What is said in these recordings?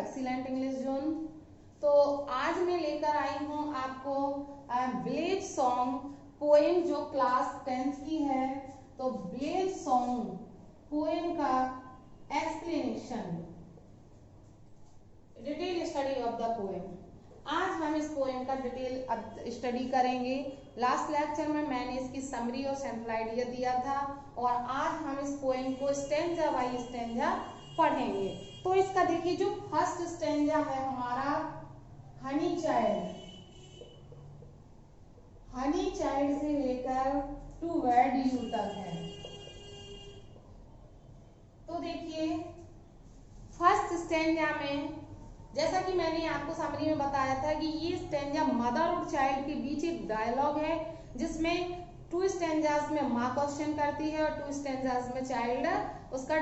Excellent English zone. तो आज मैं लेकर आई हूँ आपको विलेज सॉन्ग पोएम जो क्लास 10th की है। तो विलेज सॉन्ग पोएम का explanation, detail study of the poem. आज हम इस पोएम का डिटेल स्टडी करेंगे। लास्ट लेक्चर में मैंने इसकी समरी और सैंपल आइडिया दिया था और आज हम इस पोएम को स्टैंजा बाय स्टैंजा पढ़ेंगे। तो इसका देखिए, जो फर्स्ट स्टैंजा है हमारा हनी चाइल्ड, हनी चाइल्ड से लेकर टू वेड यू तक है। तो देखिए फर्स्ट स्टैंजा में, जैसा कि मैंने आपको समरी में बताया था कि ये स्टैंजा मदर और चाइल्ड के बीच एक डायलॉग है, जिसमें 2 स्टैंजास में माँ क्वेश्चन करती है और 2 स्टैंजास में चाइल्ड उसका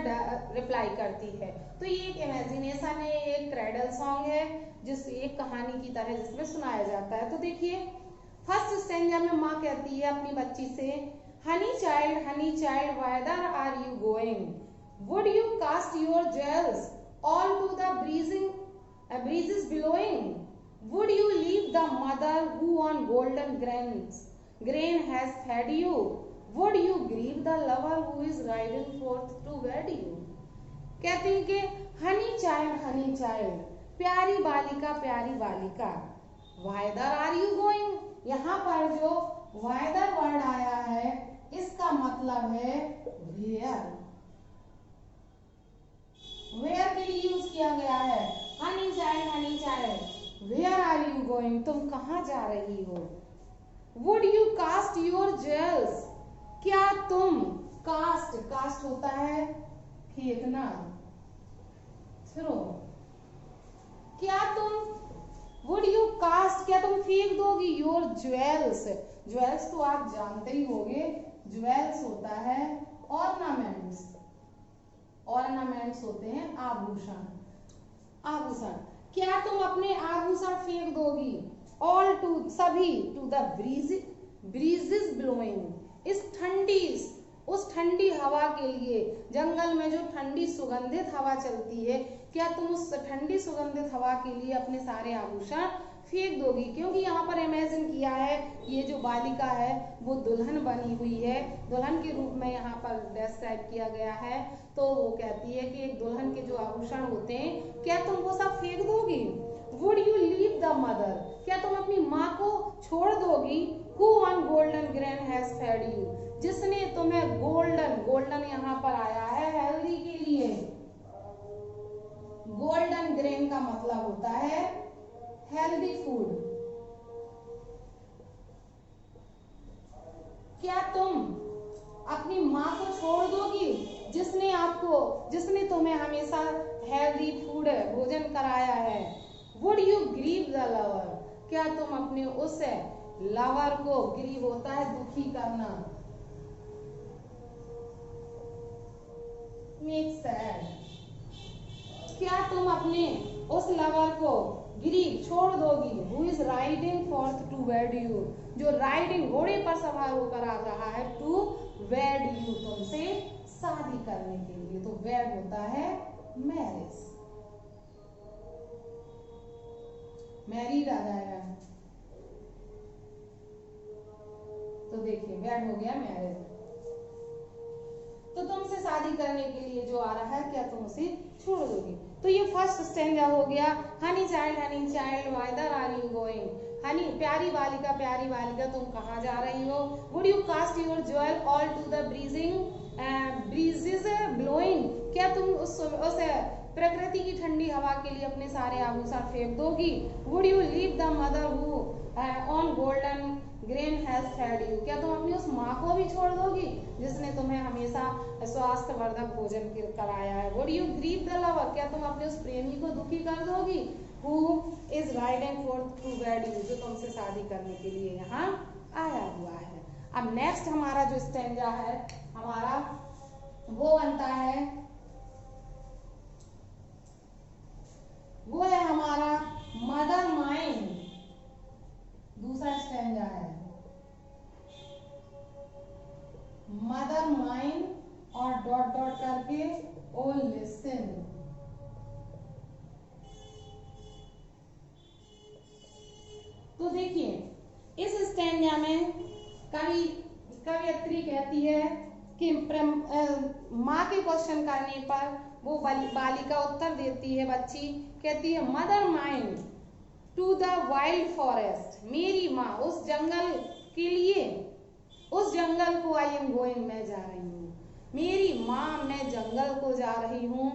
रिप्लाई करती है। तो ये एक इमेजिनेशन है, एक क्रेडल सॉन्ग है, जिस एक कहानी की तरह जिसमें सुनाया जाता है। तो देखिए फर्स्ट स्टैंजा में माँ कहती है अपनी बच्ची से, honey child whether are you going, would you cast your jewels all to the breezes blowing, would you leave the mother who on golden grain has fed you, would you grieve the lover who is riding forth to wed you। कहती है कि honey child प्यारी बालिका, whether are you going, यहाँ पर जो whether word आया है इसका मतलब है वेयर के लिए यूज किया गया है। Honey child where are you going, तुम कहाँ जा रही हो। Would you cast your jewels, क्या तुम कास्ट होता है फेंकना, सुनो, क्या तुम वुड यू कास्ट, क्या तुम फेंक दोगी योर ज्वेल्स तो आप जानते ही होंगे, ज्वेल्स होता है ऑर्नामेंट्स होते हैं आभूषण, क्या तुम अपने आभूषण फेंक दोगी, ऑल टू सभी, टू द ब्रीजेस ब्लोइंग, उस ठंडी हवा के लिए, जंगल में जो ठंडी सुगंधित हवा चलती है, क्या तुम उस ठंडी सुगंधित हवा के लिए अपने सारे आभूषण फेंक दोगी। क्योंकि यहाँ पर इमेजिन किया है, ये जो बालिका है वो दुल्हन बनी हुई है, दुल्हन के रूप में यहाँ पर डिस्क्राइब किया गया है। तो वो कहती है कि एक दुल्हन के जो आभूषण होते हैं, क्या तुम वो सब फेंक दोगी। Would you leave the mother, क्या तुम अपनी माँ को छोड़ दोगी, who on golden grain has fed you, जिसने तुम्हें गोल्डन यहाँ पर आया है हेल्दी के लिए। गोल्डन ग्रेन का मतलब होता है हेल्दी फूड। क्या तुम अपनी माँ को छोड़ दोगी जिसने तुम्हें हमेशा हेल्दी फूड भोजन कराया है। Would you grieve the lover, क्या तुम अपने उस लवर को, ग्रीव होता है दुखी करना, मेक सैड, क्या तुम अपने उस लवर को ग्रीव छोड़ दोगी, who is riding forth to wed you, जो राइडिंग घोड़े पर सवार होकर आ रहा है, टू वेड यू, तुमसे शादी करने के लिए। तो वेड होता है मैरिज, मैरिड आ जाएगा। तो देखिए वेड हो गया मैरिज, तो तुमसे शादी करने के लिए जो आ रहा है, क्या तुम उसे छोड़ दोगी। तो ये फर्स्ट स्टैंजा हो गया, honey child whither are you going, honey प्यारी बालिका तुम कहाँ जा रही हो। Would you cast your jewel all to the breezes blowing, क्या तुम उस प्रकृति की ठंडी हवा के लिए अपने सारे आभूषण फेंक दोगी। Would you leave the mother who on golden grain has fed you, क्या तुम अपनी उस माँ को भी छोड़ दोगी जिसने तुम्हें हमेशा स्वास्थ्यवर्धक भोजन कराया है। Would you grieve the lover, क्या तुम अपने उस प्रेमी को दुखी कर दोगी, who is riding forth to wed you, जो तुमसे शादी करने के लिए यहाँ आया हुआ है। अब नेक्स्ट हमारा जो स्टैंजा है हमारा वो बनता है, वो है हमारा मदर माइन, दूसरा स्टैंजा है मदर माइन और डॉट डॉट करके ओ लिसन। तो देखिए इस स्टैंजा में कवियत्री कहती है कि माँ के क्वेश्चन करने पर वो बालिका उत्तर देती है, बच्ची कहती है mother mind to the wild forest, मेरी माँ उस जंगल के लिए, उस जंगल को आई एम गोइंग, मैं जा रही हूँ, मेरी माँ मैं जंगल को जा रही हूँ।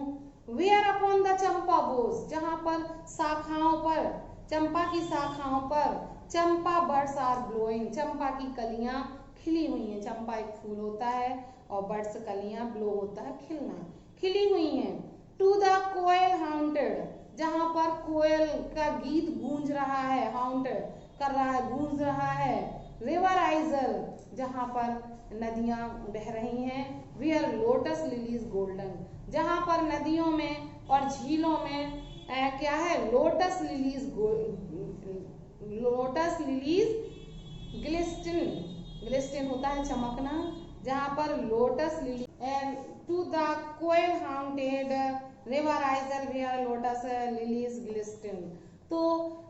वेयर अपॉन द चंपा बोस, जहाँ पर शाखाओं पर, चंपा की शाखाओं पर चंपा बर्ड्स आर ब्लोइंग, चंपा की कलियां खिली हुई हैं। चंपा एक फूल होता है और बर्ड्स कलियां, ब्लो होता है खिलना, खिली हुई हैं। टू द कोयल हाउंटेड, जहाँ पर कोयल का गीत गूंज रहा है, हाउंटेड कर रहा है, गूंज रहा है। रिवर आइजल, जहाँ पर नदियां बह रही हैं। वेयर लोटस लिलीज गोल्डन, जहाँ पर नदियों में और झीलों में क्या है, lotus lilies, lotus lilies glisten, glisten होता है चमकना, जहाँ पर lotus lily. To the koel haunted river isles where lotus lilies glisten, तो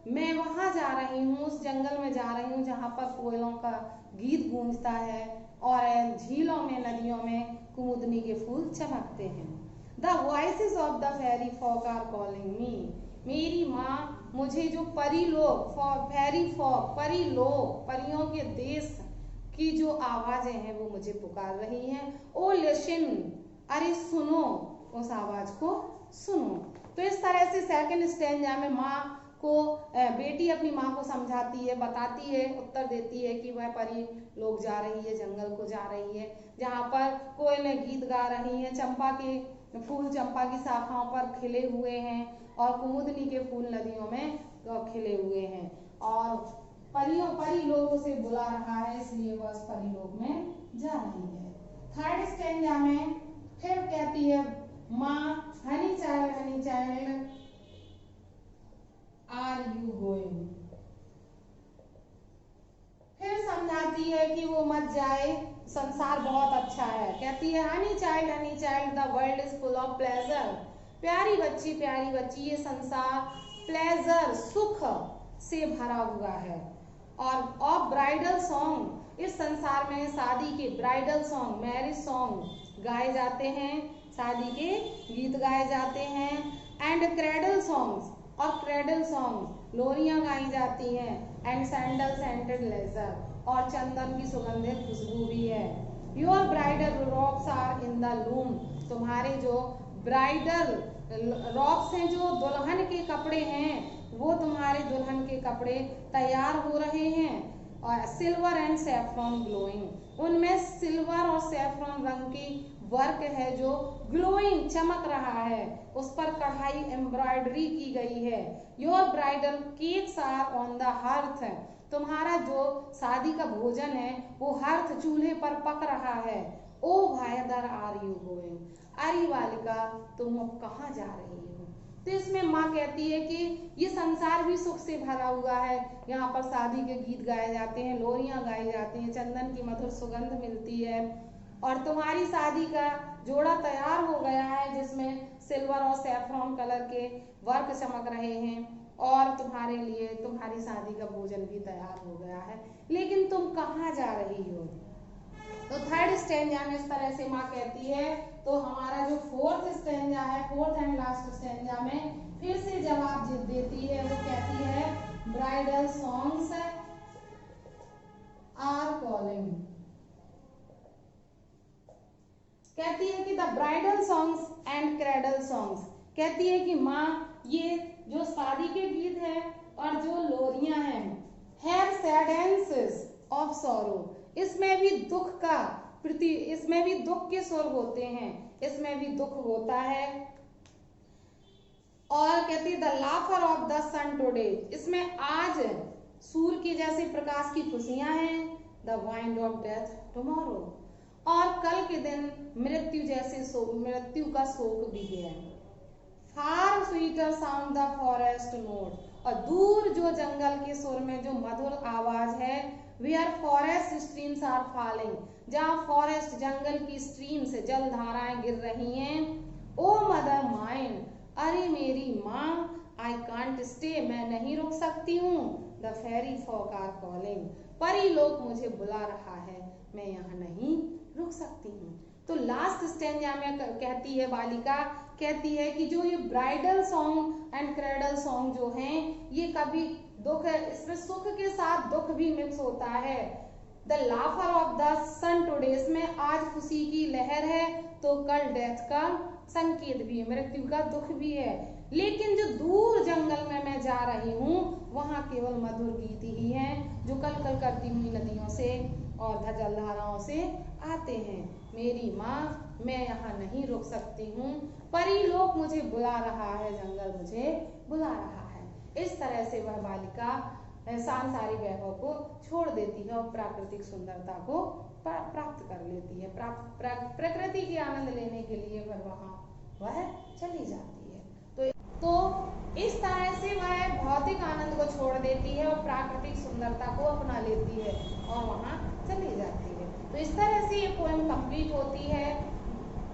मैं वहां जा रही हूँ, उस जंगल में जा रही हूँ जहाँ पर कोयलों का गीत गूंजता है और झीलों में, नदियों में कुमुदनी के फूल चमकते हैं। The voices of the fairy folk are calling me, मेरी माँ मुझे जो परी लोग, फेरी फॉक, परी लोग, परियों के देश की जो आवाजें हैं वो मुझे पुकार रही हैं। ओ लिसन, अरे सुनो, उस आवाज को सुनो। तो इस तरह से सेकंड स्टैंजा में माँ को, बेटी अपनी माँ को समझाती है, बताती है, उत्तर देती है कि वह परी लोग जा रही है, जंगल को जा रही है, जहाँ पर कोयलें गीत गा रही हैं, चंपा के फूल चंपा की शाखाओं पर खिले हुए हैं और कुमुदनी के फूल नदियों में खिले हुए हैं, और परी लोग उसे बुला रहा है, इसलिए वह उस परी लोग में जा रही है। थर्ड स्टैंजा में फिर कहती है माँ, honey child are you going, फिर समझाती है कि वो मत जाए, संसार बहुत अच्छा है। कहती है honey child the world is full of pleasure, प्यारी बच्ची ये संसार प्लेजर, सुख से भरा हुआ है। और ऑफ ब्राइडल सॉन्ग, इस संसार में शादी के ब्राइडल सॉन्ग, मैरिज सॉन्ग गाए जाते हैं, शादी के गीत गाए जाते हैं। एंड क्रेडल सॉन्ग्स, और क्रेडल सॉन्ग लोरियां गाई जाती हैं। एंड सैंडल सेंटेड लेजर, और चंदन की सुगंधित खुशबू भी है। Your bridal robes are in the loom, तुम्हारे जो ब्राइडल रॉब्स हैं, जो दुल्हन के कपड़े हैं, वो तुम्हारे दुल्हन के कपड़े तैयार हो रहे हैं। और सिल्वर एंड सैफ्रॉन ग्लोइंग, उनमें सिल्वर और सैफ्रॉन रंग की वर्क है जो ग्लोइंग, चमक रहा है, उस पर कढ़ाई एम्ब्रॉयडरी की गई है। Your bridal cakes are on the hearth, तुम्हारा जो शादी का भोजन है वो हर्थ, चूल्हे पर पक रहा है। ओ व्हाइदर आर यू गोइंग, अरे बालिका तुम अब कहाँ जा रही हो। तो इसमें माँ कहती है कि ये संसार भी सुख से भरा हुआ है, यहाँ पर शादी के गीत गाए जाते हैं, लोरियां गाई जाती हैं, चंदन की मधुर सुगंध मिलती है, और तुम्हारी शादी का जोड़ा तैयार हो गया है जिसमें सिल्वर और सैफ्रॉन कलर के वर्क चमक रहे हैं, और तुम्हारे लिए तुम्हारी शादी का भोजन भी तैयार हो गया है, लेकिन तुम कहाँ जा रही हो। तो थर्ड स्टैंजा में इस तरह से माँ कहती है। तो हमारा जो फोर्थ स्टैंजा है, फोर्थ एंड लास्ट स्टैंजा में फिर से जवाब देती है, वो कहती है ब्राइडल सॉन्ग्स आर कॉलिंग, कहती है कि the bridal songs and cradle songs, कहती है कि माँ ये जो शादी के गीत हैं और जो लोरियां हैं, हैव सैडेंसेस ऑफ सॉरो, इसमें भी दुख का इसमें भी दुख के स्वर होते हैं, इसमें भी दुख होता है। और कहती है the laughter of the sun today, इसमें आज सूर्य के जैसे प्रकाश की खुशियां हैं। The wind of death tomorrow, और कल के दिन मृत्यु जैसे मृत्यु का शोक भी है। Far sweeter sound the forest note, और दूर जो जंगल के सुर में जो मधुर आवाज है। Where forest streams are falling, जहाँ फॉरेस्ट जंगल की स्ट्रीम से जल धाराएं गिर रही हैं। ओ मदर माइंड, अरे मेरी माँ आई कांट स्टे, मैं नहीं रुक सकती हूँ। The fairy folk are calling, परी लोग मुझे बुला रहा है, मैं यहाँ नहीं रुक सकती हूँ। तो लास्ट स्टेंजा में कहती है बालिका, कहती है कि जो ये bridal song and cradle song जो हैं ये कभी दुख, इसमें सुख के साथ दुख भी मिक्स होता है। The laughter of the sun today, इसमें आज खुशी की लहर है तो कल डेथ का संकेत भी है, मृत्यु का दुख भी है। लेकिन जो दूर जंगल में मैं जा रही हूँ वहां केवल मधुर गीत ही हैं जो कल कल करती हुई नदियों से और जलधाराओं से आते हैं। मेरी माँ, मैं यहाँ नहीं रुक सकती हूँ, परी लोक मुझे बुला रहा है, जंगल मुझे बुला रहा है। इस तरह से वह बालिका सांसारिक वैभव को छोड़ देती है और प्राकृतिक सुंदरता को प्राप्त कर लेती है। प्रकृति के आनंद लेने के लिए वह चली जाती है। तो इस तरह से वह भौतिक आनंद को छोड़ देती है और प्राकृतिक सुंदरता को अपना लेती है और वहां चली जाती है। तो इस तरह से ये पोएम कंप्लीट होती है।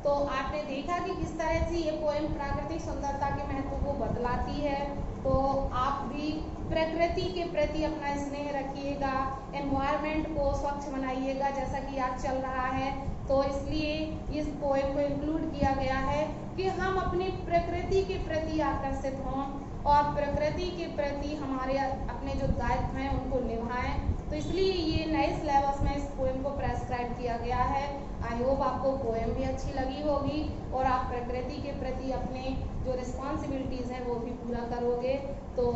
तो आपने देखा कि किस तरह से ये पोएम प्राकृतिक सुंदरता के महत्व को बतलाती है। तो आप भी प्रकृति के प्रति अपना स्नेह रखिएगा, एनवायरनमेंट को स्वच्छ बनाइएगा जैसा कि आज चल रहा है। तो इसलिए इस पोएम को इंक्लूड किया गया है कि हम अपनी प्रकृति के प्रति आकर्षित हों और प्रकृति के प्रति हमारे अपने जो दायित्व हैं उनको निभाएं। तो इसलिए ये नए सिलेबस में इस पोएम को प्रेस्क्राइब किया गया है। आई होप आपको पोएम भी अच्छी लगी होगी और आप प्रकृति के प्रति अपने जो रिस्पॉन्सिबिलिटीज़ हैं वो भी पूरा करोगे। तो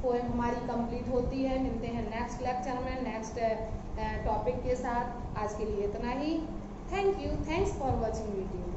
पोएम हमारी कंप्लीट होती है। मिलते हैं नेक्स्ट लेक्चर में नेक्स्ट टॉपिक के साथ। आज के लिए इतना ही। Thank you, thanks for watching video.